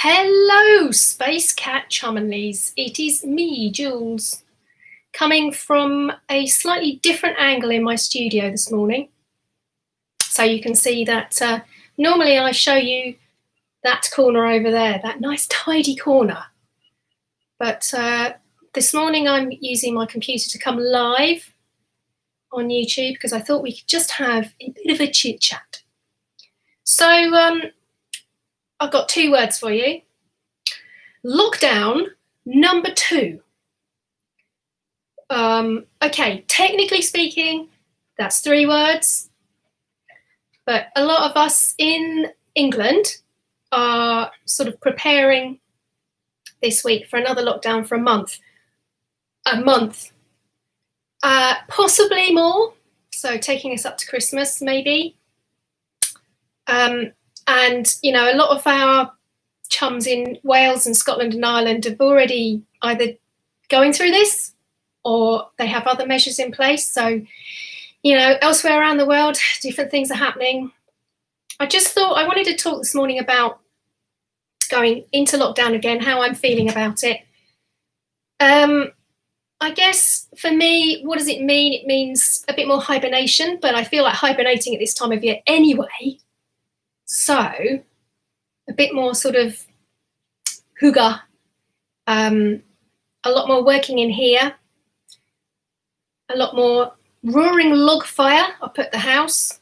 Hello, Space Cat Chummonleys. It is me, Jules, coming from a slightly different angle in my studio this morning. So you can see that normally I show you that corner over there, that nice tidy corner. But this morning I'm using my computer to come live on YouTube because I thought we could just have a bit of a chit chat. So I've got two words for you. Lockdown number 2. Okay, technically speaking, that's 3 words. But a lot of us in England are sort of preparing this week for another lockdown for a month. Possibly more. So taking us up to Christmas, maybe. And, you know, a lot of our chums in Wales and Scotland and Ireland have already either going through this or they have other measures in place. So, you know, elsewhere around the world, different things are happening. I just thought I wanted to talk this morning about going into lockdown again, how I'm feeling about it. I guess for me, what does it mean? It means a bit more hibernation, but I feel like hibernating at this time of year anyway. So a bit more sort of hygge, a lot more working in here, a lot more roaring log fire up at the house,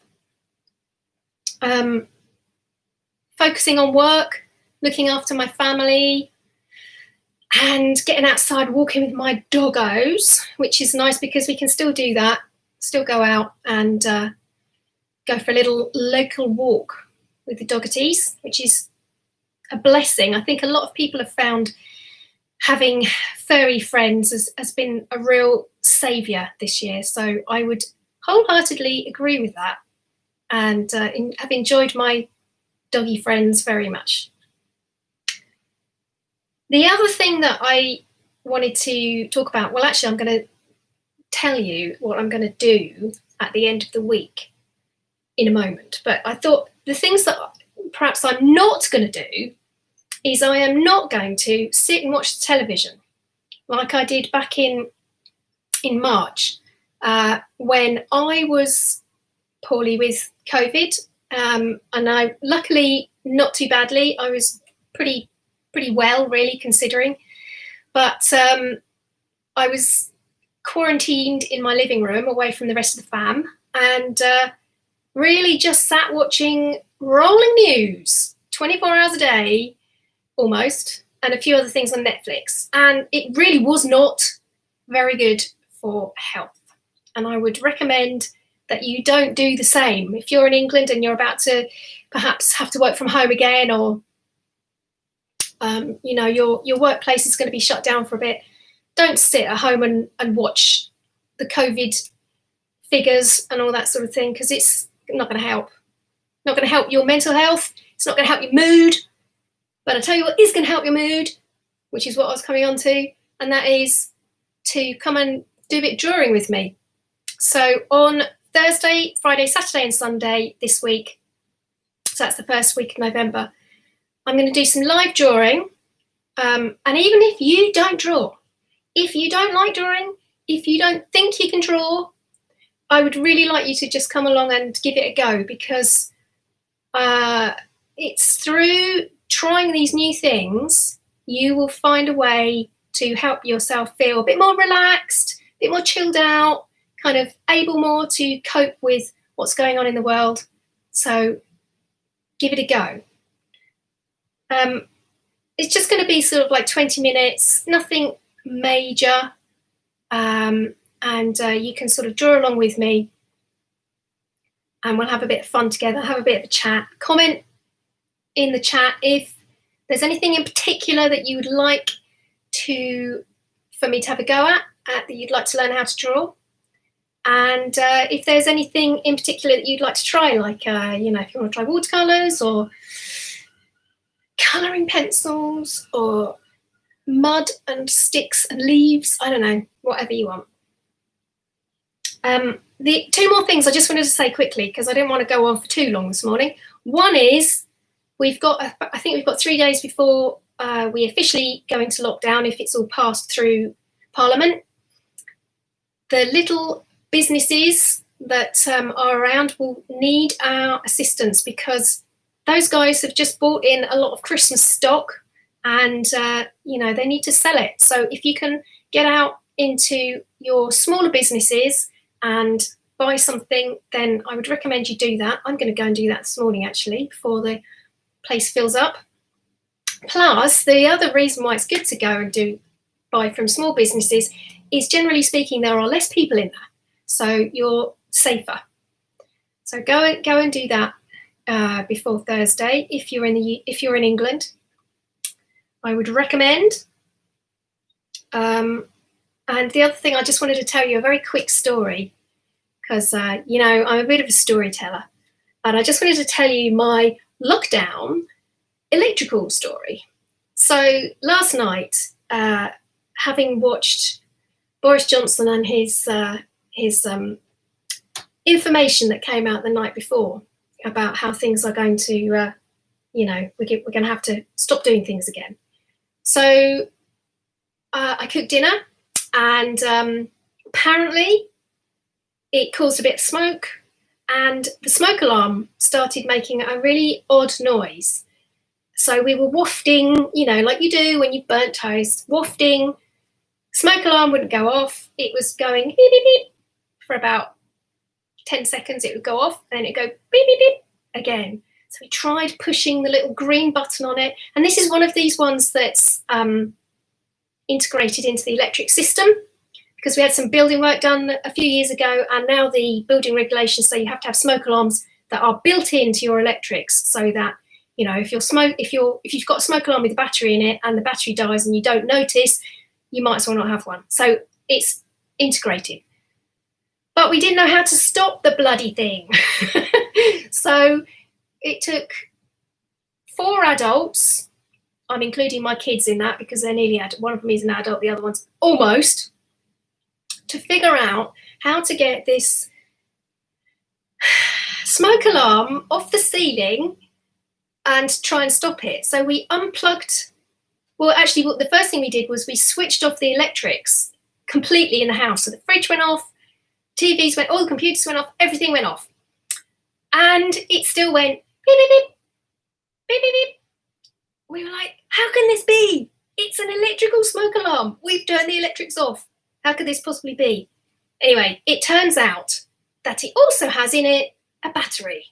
focusing on work, looking after my family, and getting outside walking with my doggos, which is nice because we can still do that, still go out and go for a little local walk with the doggities, which is a blessing. I think a lot of people have found having furry friends has been a real saviour this year. So I would wholeheartedly agree with that and have enjoyed my doggy friends very much. The other thing that I wanted to talk about, well, actually, I'm going to tell you what I'm going to do at the end of the week in a moment. But I thought the things that perhaps I'm not going to do is I am not going to sit and watch the television like I did back in March when I was poorly with COVID. And I, luckily, not too badly. I was pretty well, really, considering. But I was quarantined in my living room away from the rest of the fam and really just sat watching rolling news 24 hours a day, almost, and a few other things on Netflix. And it really was not very good for health. And I would recommend that you don't do the same. If you're in England and you're about to perhaps have to work from home again, or you know, your workplace is going to be shut down for a bit, don't sit at home and watch the COVID figures and all that sort of thing, because it's not going to help. Not going to help your mental health. It's not going to help your mood. But I tell you what is going to help your mood, which is what I was coming on to, and that is to come and do a bit of drawing with me. So on Thursday, Friday, Saturday and Sunday this week, so that's the first week of November, I'm going to do some live drawing. And even if you don't draw, if you don't like drawing, if you don't think you can draw, I would really like you to just come along and give it a go, because it's through trying these new things you will find a way to help yourself feel a bit more relaxed, a bit more chilled out, kind of able more to cope with what's going on in the world. So give it a go. It's just going to be sort of like 20 minutes, nothing major. And you can sort of draw along with me and we'll have a bit of fun together, have a bit of a chat. Comment in the chat if there's anything in particular that you would like for me to have a go at that you'd like to learn how to draw. And if there's anything in particular that you'd like to try, like, you know, if you want to try watercolours or colouring pencils or mud and sticks and leaves, I don't know, whatever you want. The 2 more things I just wanted to say quickly, because I didn't want to go on for too long this morning. One is I think we've got 3 days before we officially go into lockdown if it's all passed through Parliament. The little businesses that are around will need our assistance because those guys have just bought in a lot of Christmas stock and they need to sell it. So if you can get out into your smaller businesses and buy something, then I would recommend you do that. I'm going to go and do that this morning actually before the place fills up. Plus, the other reason why it's good to go and buy from small businesses is, generally speaking, there are less people in there, so you're safer. So go and do that before Thursday if you're in England. I would recommend. And the other thing, I just wanted to tell you a very quick story because I'm a bit of a storyteller, and I just wanted to tell you my lockdown electrical story. So last night, having watched Boris Johnson and his information that came out the night before about how things are going to, we're going to have to stop doing things again. So I cooked dinner, and apparently it caused a bit of smoke, and the smoke alarm started making a really odd noise. So we were wafting, like you do when you burnt toast, wafting. Smoke alarm wouldn't go off. It was going beep, beep, beep for about 10 seconds. It would go off, and then it'd go beep, beep, beep again. So we tried pushing the little green button on it. And this is one of these ones that's integrated into the electric system, because we had some building work done a few years ago, and now the building regulations say you have to have smoke alarms that are built into your electrics, so that if you've got a smoke alarm with a battery in it and the battery dies and you don't notice, you might as well not have one. So it's integrated. But we didn't know how to stop the bloody thing. So it took 4 adults, I'm including my kids in that because they're nearly one of them is an adult, the other one's almost, to figure out how to get this smoke alarm off the ceiling and try and stop it. So we unplugged. Well, actually, the first thing we did was we switched off the electrics completely in the house. So the fridge went off, TVs went, all the computers went off, everything went off. And it still went beep, beep, beep, beep, beep, beep. We were like, how can this be? It's an electrical smoke alarm. We've turned the electrics off. How could this possibly be? Anyway, it turns out that it also has in it a battery.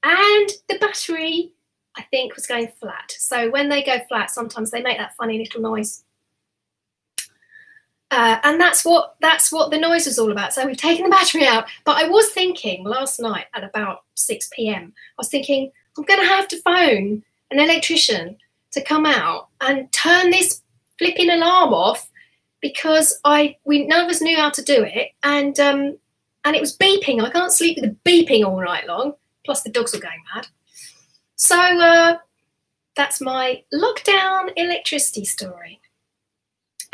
And the battery, I think, was going flat. So when they go flat, sometimes they make that funny little noise. And that's what the noise was all about. So we've taken the battery out. But I was thinking last night at about 6 p.m, I was thinking, I'm going to have to phone an electrician to come out and turn this flipping alarm off, because none of us knew how to do it. And it was beeping. I can't sleep with the beeping all night long. Plus the dogs were going mad. So that's my lockdown electricity story.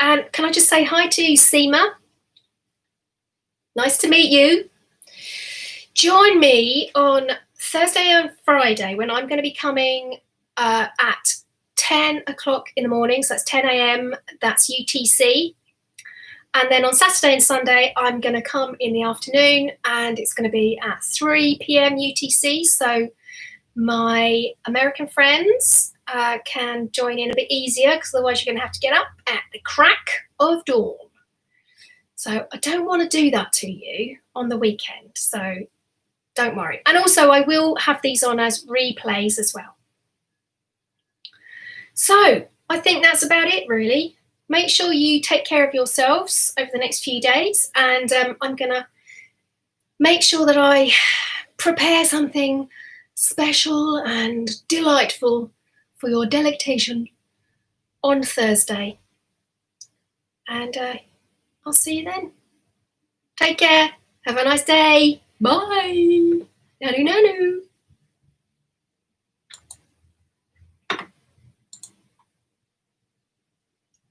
And can I just say hi to Seema? Nice to meet you. Join me on Thursday and Friday when I'm going to be coming at 10 o'clock in the morning. So that's 10 a.m. That's UTC. And then on Saturday and Sunday, I'm going to come in the afternoon, and it's going to be at 3 p.m. UTC. So my American friends can join in a bit easier, because otherwise you're going to have to get up at the crack of dawn. So I don't want to do that to you on the weekend. So don't worry. And also I will have these on as replays as well. So I think that's about it, really. Make sure you take care of yourselves over the next few days, and I'm going to make sure that I prepare something special and delightful for your delectation on Thursday. And I'll see you then. Take care. Have a nice day. Bye. Nanu nanu.